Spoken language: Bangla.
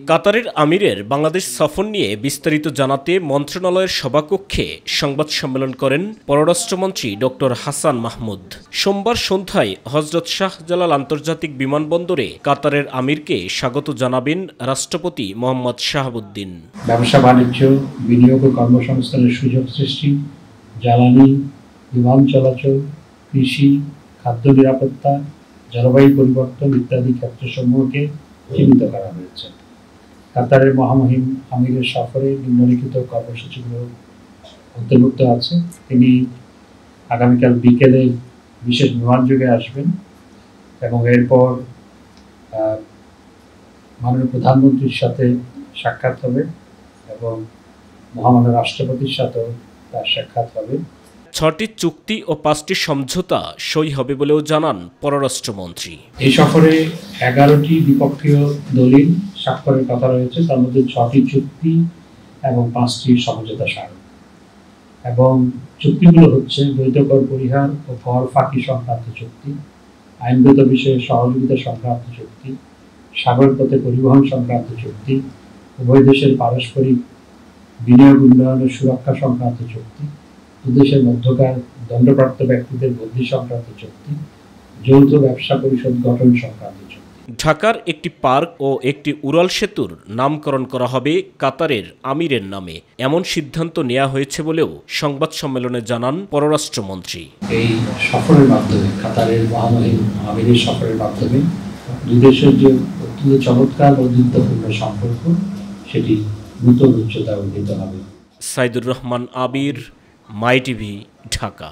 কাতারের আমিরের বাংলাদেশ সফর নিয়ে বিস্তারিত জানাতে মন্ত্রণালয়ের সভাকক্ষে সংবাদ সম্মেলন করেন পররাষ্ট্রমন্ত্রী ডক্টর হাসান মাহমুদ। সোমবার সন্ধ্যায় হযরত শাহজালাল আন্তর্জাতিক বিমানবন্দরে কাতারের আমিরকে স্বাগত জানাবেন রাষ্ট্রপতি মোহাম্মদ শাহাবুদ্দিন। ব্যবসা বাণিজ্য, বিনিয়োগ ও কর্মসংস্থানের সুযোগ সৃষ্টি, জ্বালানি, বিমান চলাচল, কৃষি, খাদ্য নিরাপত্তা, জলবায়ু পরিবর্তন ইত্যাদি ক্ষেত্রসমূহকে চিহ্নিত করা হয়েছে। কাতারের মহামহিম আমিরের সফরে নিম্নলিখিত কর্মসূচিগুলো অন্তর্ভুক্ত আছে। তিনি আগামীকাল বিকেলে বিশেষ বিমানযোগে আসবেন এবং এরপর মাননীয় প্রধানমন্ত্রীর সাথে সাক্ষাৎ হবে এবং মহামান্য রাষ্ট্রপতির সাথেও তার সাক্ষাৎ হবে। ৬টি চুক্তি ও ৫টি সমঝোতা সই হবে বলেও জানান পররাষ্ট্রমন্ত্রী। এই সফরে ১১টি দ্বিপক্ষীয় দলিল স্বাক্ষরের কথা রয়েছে, তার মধ্যে ৬টি চুক্তি এবং ৫টি সমঝোতা স্মারক। এবং চুক্তিগুলো হচ্ছে দ্বৈত কর পরিহার ও কর ফাঁকি সংক্রান্ত চুক্তি, আইনগত বিষয়ে সহযোগিতা সংক্রান্ত চুক্তি, সাগরপথে পরিবহন সংক্রান্ত চুক্তি, উভয় দেশের পারস্পরিক বিনিয়োগ উন্নয়নের সুরক্ষা সংক্রান্ত চুক্তি, দুদেশের মধ্যকার দণ্ডপ্রাপ্ত ব্যক্তিদের বদলি সংক্রান্ত চুক্তি, যৌথ ব্যবসা পরিষদ গঠন সংক্রান্ত চুক্তি। ঢাকার একটি পার্ক ও একটি উড়াল সেতুর নামকরণ করা হবে কাতারের আমিরের নামে, এমন সিদ্ধান্ত নেওয়া হয়েছে বলেও সংবাদ সম্মেলনে জানান পররাষ্ট্রমন্ত্রী। এই সফরের মাধ্যমে, কাতারের মহামহিম আমিরের সফরের মাধ্যমে দুই দেশের যে অত্যন্ত চমৎকার বন্ধুত্বপূর্ণ সম্পর্ক, সেটি নতুন উচ্চতা উন্নীত হবে। সাইদুর রহমান আবির, মাই টিভি, ঢাকা।